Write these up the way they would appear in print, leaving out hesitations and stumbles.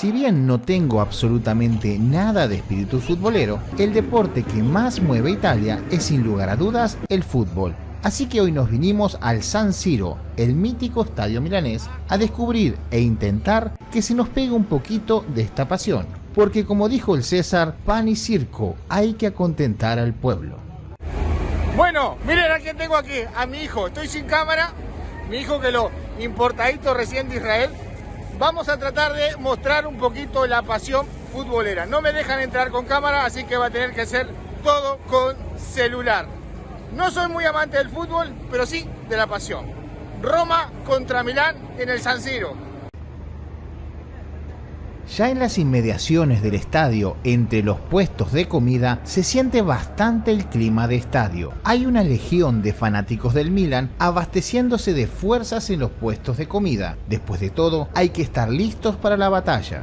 Si bien no tengo absolutamente nada de espíritu futbolero, el deporte que más mueve Italia es sin lugar a dudas el fútbol. Así que hoy nos vinimos al San Siro, el mítico estadio milanés, a descubrir e intentar que se nos pegue un poquito de esta pasión. Porque como dijo el César, pan y circo, hay que acontentar al pueblo. Bueno, miren a quién tengo aquí, a mi hijo. Estoy sin cámara, mi hijo que lo importadito recién de Israel. Vamos a tratar de mostrar un poquito la pasión futbolera. No me dejan entrar con cámara, así que va a tener que hacer todo con celular. No soy muy amante del fútbol, pero sí de la pasión. Roma contra Milán en el San Siro. Ya en las inmediaciones del estadio, entre los puestos de comida, se siente bastante el clima de estadio. Hay una legión de fanáticos del Milan abasteciéndose de fuerzas en los puestos de comida. Después de todo, hay que estar listos para la batalla.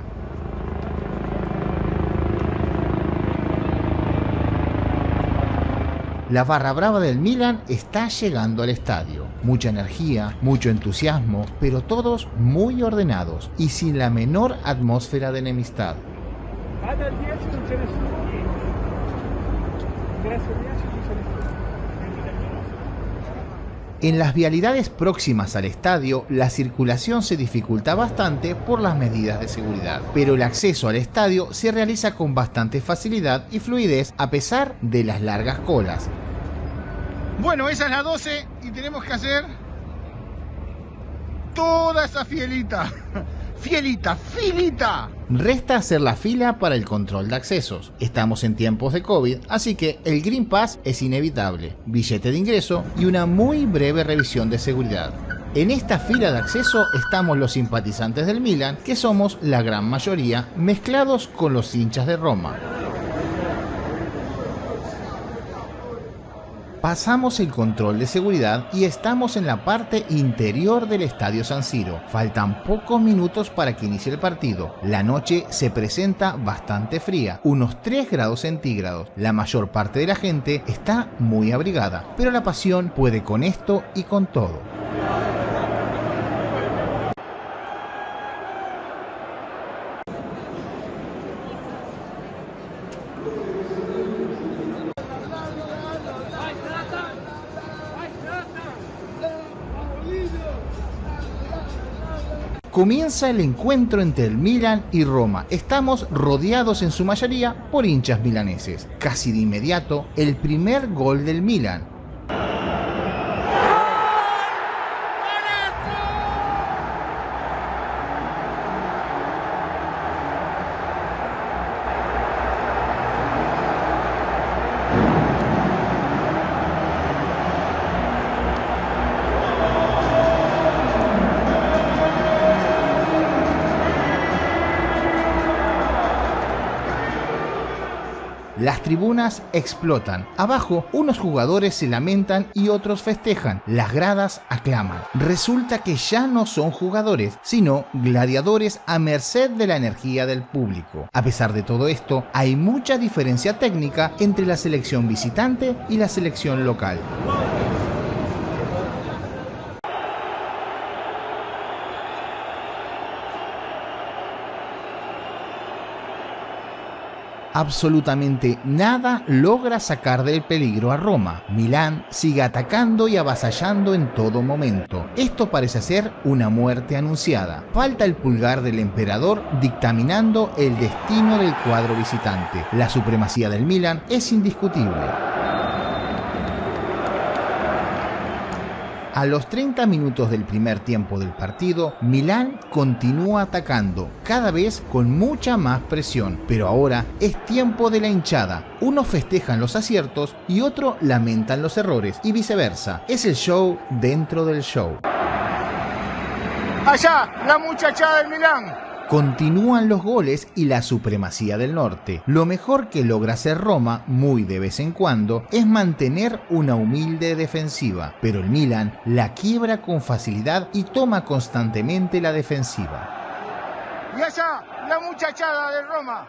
La barra brava del Milan está llegando al estadio. Mucha energía, mucho entusiasmo, pero todos muy ordenados y sin la menor atmósfera de enemistad. En las vialidades próximas al estadio, la circulación se dificulta bastante por las medidas de seguridad, pero el acceso al estadio se realiza con bastante facilidad y fluidez a pesar de las largas colas. Bueno, esa es la 12 y tenemos que hacer toda esa filita. ¡Filita! Resta hacer la fila para el control de accesos. Estamos en tiempos de COVID, así que el Green Pass es inevitable, billete de ingreso y una muy breve revisión de seguridad. En esta fila de acceso estamos los simpatizantes del Milan, que somos la gran mayoría, mezclados con los hinchas de Roma. Pasamos el control de seguridad y estamos en la parte interior del estadio San Siro. Faltan pocos minutos para que inicie el partido. La noche se presenta bastante fría, unos 3 grados centígrados. La mayor parte de la gente está muy abrigada, pero la pasión puede con esto y con todo. Comienza el encuentro entre el Milan y Roma. Estamos rodeados en su mayoría por hinchas milaneses. Casi de inmediato, el primer gol del Milan. Las tribunas explotan. Abajo, unos jugadores se lamentan y otros festejan. Las gradas aclaman. Resulta que ya no son jugadores, sino gladiadores a merced de la energía del público. A pesar de todo esto, hay mucha diferencia técnica entre la selección visitante y la selección local. Absolutamente nada logra sacar del peligro a Roma. Milán sigue atacando y avasallando en todo momento. Esto parece ser una muerte anunciada. Falta el pulgar del emperador dictaminando el destino del cuadro visitante. La supremacía del Milán es indiscutible. A los 30 minutos del primer tiempo del partido, Milán continúa atacando, cada vez con mucha más presión. Pero ahora es tiempo de la hinchada. Unos festejan los aciertos y otros lamentan los errores, y viceversa. Es el show dentro del show. Allá, la muchachada del Milán. Continúan los goles y la supremacía del norte. Lo mejor que logra hacer Roma, muy de vez en cuando, es mantener una humilde defensiva, pero el Milan la quiebra con facilidad y toma constantemente la defensiva. Y allá, la muchachada de Roma.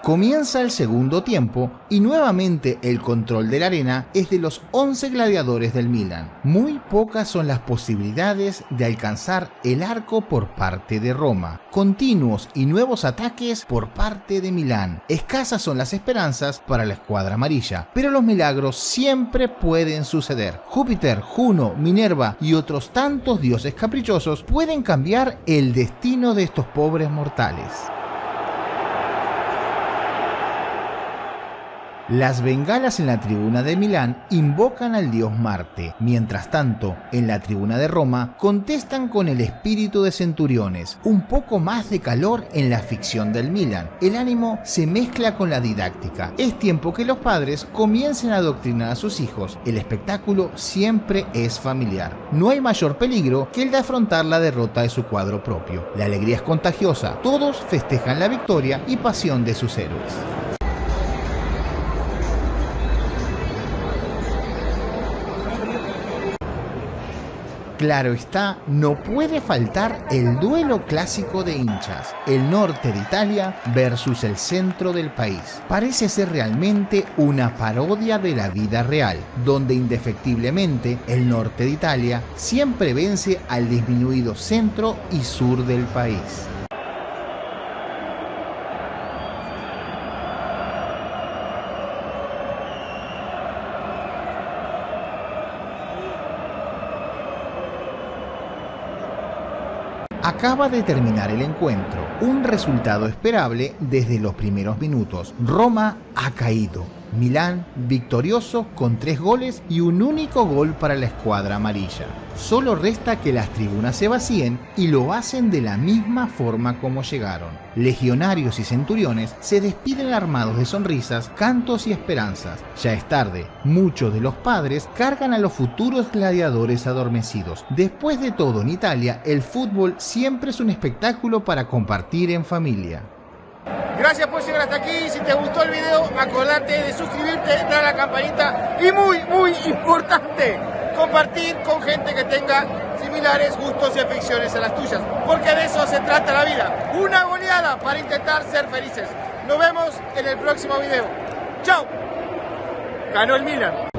Comienza el segundo tiempo y nuevamente el control de la arena es de los 11 gladiadores del Milan. Muy pocas son las posibilidades de alcanzar el arco por parte de Roma. Continuos y nuevos ataques por parte de Milán. Escasas son las esperanzas para la escuadra amarilla, pero los milagros siempre pueden suceder. Júpiter, Juno, Minerva y otros tantos dioses caprichosos pueden cambiar el destino de estos pobres mortales. Las bengalas en la tribuna de Milán invocan al dios Marte. Mientras tanto, en la tribuna de Roma contestan con el espíritu de centuriones. Un poco más de calor en la ficción del Milan. El ánimo se mezcla con la didáctica. Es tiempo que los padres comiencen a adoctrinar a sus hijos. El espectáculo siempre es familiar. No hay mayor peligro que el de afrontar la derrota de su cuadro propio. La alegría es contagiosa. Todos festejan la victoria y pasión de sus héroes. Claro está, no puede faltar el duelo clásico de hinchas, el norte de Italia versus el centro del país. Parece ser realmente una parodia de la vida real, donde indefectiblemente el norte de Italia siempre vence al disminuido centro y sur del país. Acaba de terminar el encuentro, un resultado esperable desde los primeros minutos. Roma ha caído, Milán victorioso con 3 goles y un único gol para la escuadra amarilla. Solo resta que las tribunas se vacíen y lo hacen de la misma forma como llegaron. Legionarios y centuriones se despiden armados de sonrisas, cantos y esperanzas. Ya es tarde, muchos de los padres cargan a los futuros gladiadores adormecidos. Después de todo, en Italia, el fútbol siempre es un espectáculo para compartir en familia. Gracias por llegar hasta aquí. Si te gustó el video, acordate de suscribirte, darle a la campanita y muy importante, compartir con gente que tenga similares gustos y aficiones a las tuyas, porque de eso se trata la vida. Una goleada para intentar ser felices. Nos vemos en el próximo video. ¡Chao! Ganó el Milan.